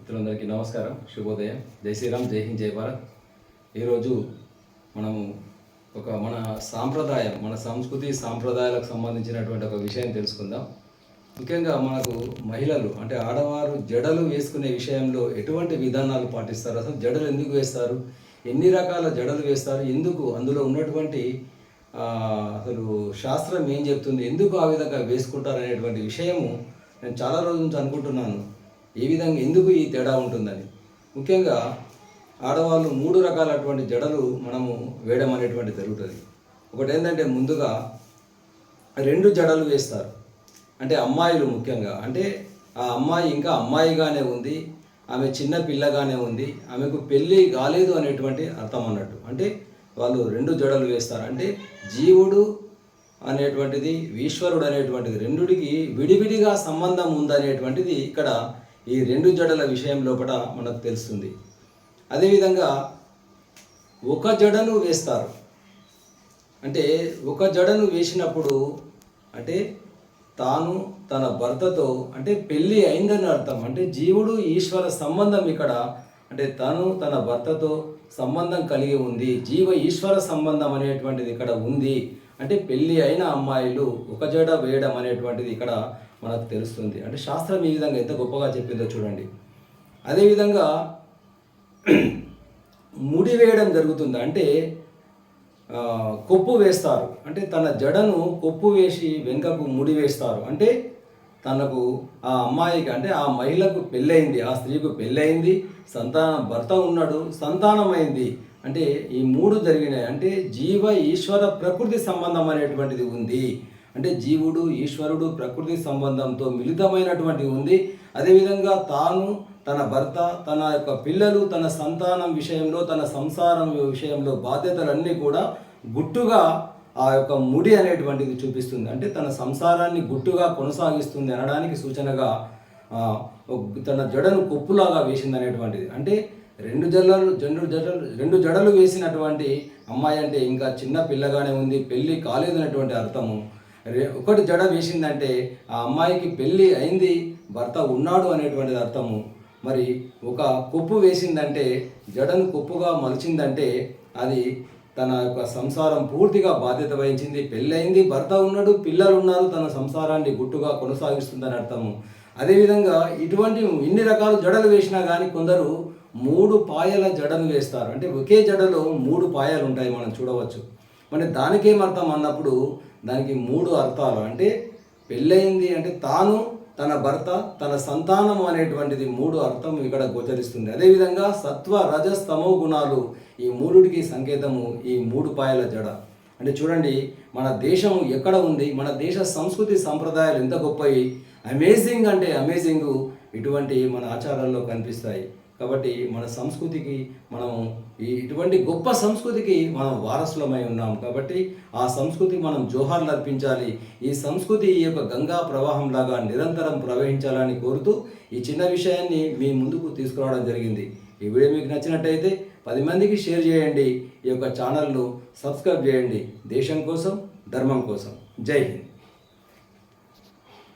మిత్రులందరికీ నమస్కారం, శుభోదయం, జై శ్రీరామ్, జై హింద్, జై భారత్. ఈరోజు మనము మన సాంప్రదాయం, మన సంస్కృతి సాంప్రదాయాలకు సంబంధించినటువంటి ఒక విషయం తెలుసుకుందాం. ముఖ్యంగా మనకు మహిళలు అంటే ఆడవారు జడలు వేసుకునే విషయంలో ఎటువంటి విధానాలు పాటిస్తారు, అసలు జడలు ఎందుకు వేస్తారు, ఎన్ని రకాల జడలు వేస్తారు, ఎందుకు అందులో ఉన్నటువంటి అసలు శాస్త్రం ఏం చెప్తుంది, ఎందుకు ఆ విధంగా వేసుకుంటారు అనేటువంటి విషయము నేను చాలా రోజుల నుంచి అనుకుంటున్నాను. ఏ విధంగా ఎందుకు ఈ తేడా ఉంటుందని. ముఖ్యంగా ఆడవాళ్ళు 3 రకాలటువంటి జడలు మనము వేయడం అనేటువంటి జరుగుతుంది. ఒకటి ఏంటంటే ముందుగా 2 జడలు వేస్తారు. అంటే అమ్మాయిలు ముఖ్యంగా, అంటే ఆ అమ్మాయి ఇంకా అమ్మాయిగానే ఉంది, ఆమె చిన్న పిల్లగానే ఉంది, ఆమెకు పెళ్ళి కాలేదు అనేటువంటి అర్థం అన్నట్టు. అంటే వాళ్ళు 2 జడలు వేస్తారు. అంటే జీవుడు అనేటువంటిది, ఈశ్వరుడు అనేటువంటిది రెండుడికి విడివిడిగా సంబంధం ఉందనేటువంటిది ఇక్కడ ఈ 2 జడల విషయం లోపల మనకు తెలుస్తుంది. అదేవిధంగా ఒక జడను వేస్తారు. అంటే ఒక జడను వేసినప్పుడు అంటే తాను తన భర్తతో అంటే పెళ్ళి అయిందని అర్థం. అంటే జీవుడు ఈశ్వర సంబంధం ఇక్కడ, అంటే తను తన భర్తతో సంబంధం కలిగి ఉంది, జీవ ఈశ్వర సంబంధం అనేటువంటిది ఇక్కడ ఉంది. అంటే పెళ్ళి అయిన అమ్మాయిలు ఒక జడ వేయడం అనేటువంటిది ఇక్కడ మనకు తెలుస్తుంది. అంటే శాస్త్రం ఈ విధంగా ఎంత గొప్పగా చెప్పిందో చూడండి. అదేవిధంగా ముడి వేయడం జరుగుతుంది. అంటే కొప్పు వేస్తారు. అంటే తన జడను కొప్పు వేసి వెనుకకు ముడి వేస్తారు. అంటే తనకు ఆ అమ్మాయికి అంటే ఆ మహిళకు పెళ్ళయింది, ఆ స్త్రీకు పెళ్ళయింది, భర్త ఉన్నాడు, సంతానమైంది. అంటే ఈ 3 జరిగినాయి. అంటే జీవ ఈశ్వర ప్రకృతి సంబంధం అనేటువంటిది ఉంది. అంటే జీవుడు ఈశ్వరుడు ప్రకృతి సంబంధంతో మిళితమైనటువంటి ఉంది. అదేవిధంగా తాను తన భర్త, తన యొక్క పిల్లలు, తన సంతానం విషయంలో, తన సంసారం విషయంలో బాధ్యతలన్నీ కూడా గుట్టుగా ఆ యొక్క ముడి అనేటువంటిది చూపిస్తుంది. అంటే తన సంసారాన్ని గుట్టుగా కొనసాగిస్తుంది అనడానికి సూచనగా తన జడను కొప్పులాగా వేసింది అనేటువంటిది. అంటే 2 జడలు వేసినటువంటి అమ్మాయి అంటే ఇంకా చిన్న పిల్లగానే ఉంది, పెళ్ళి కాలేదనేటువంటి అర్థము. ఒకటి జడ వేసిందంటే ఆ అమ్మాయికి పెళ్ళి అయింది, భర్త ఉన్నాడు అనేటువంటిది అర్థము. మరి ఒక కొప్పు వేసిందంటే, జడను కొప్పుగా మలిచిందంటే అది తన యొక్క సంసారం పూర్తిగా బాధ్యత వహించింది, పెళ్ళయింది, భర్త ఉన్నాడు, పిల్లలు ఉన్నారు, తన సంసారాన్ని గుట్టుగా కొనసాగిస్తుందని అర్థము. అదేవిధంగా ఇన్ని రకాల జడలు వేసినా కానీ కొందరు 3 పాయల జడను వేస్తారు. అంటే ఒకే జడలో 3 పాయలు ఉంటాయి, మనం చూడవచ్చు. మరి దానికేమర్థం అన్నప్పుడు దానికి 3 అర్థాలు. అంటే పెళ్ళయింది అంటే తాను, తన భర్త, తన సంతానం అనేటువంటిది 3 అర్థం ఇక్కడ గోచరిస్తుంది. అదేవిధంగా సత్వ రజస్ తమో గుణాలు ఈ 3కి సంకేతము ఈ 3 పాయల జడ. అంటే చూడండి మన దేశం ఎక్కడ ఉంది, మన దేశ సంస్కృతి సంప్రదాయాలు ఎంత గొప్పవి, అమేజింగ్ అంటే అమేజింగ్ ఇటువంటి మన ఆచారాల్లో కనిపిస్తాయి. కాబట్టి మన సంస్కృతికి మనము ఇటువంటి గొప్ప సంస్కృతికి మనం వారసులమై ఉన్నాం. కాబట్టి ఆ సంస్కృతికి మనం జోహార్లు అర్పించాలి. ఈ సంస్కృతి ఈ యొక్క గంగా ప్రవాహంలాగా నిరంతరం ప్రవహించాలని కోరుతూ ఈ చిన్న విషయాన్ని మీ ముందుకు తీసుకురావడం జరిగింది. ఈ వీడియో మీకు నచ్చినట్టయితే 10 మందికి షేర్ చేయండి. ఈ యొక్క ఛానల్ను సబ్స్క్రైబ్ చేయండి. దేశం కోసం, ధర్మం కోసం. జై హింద్.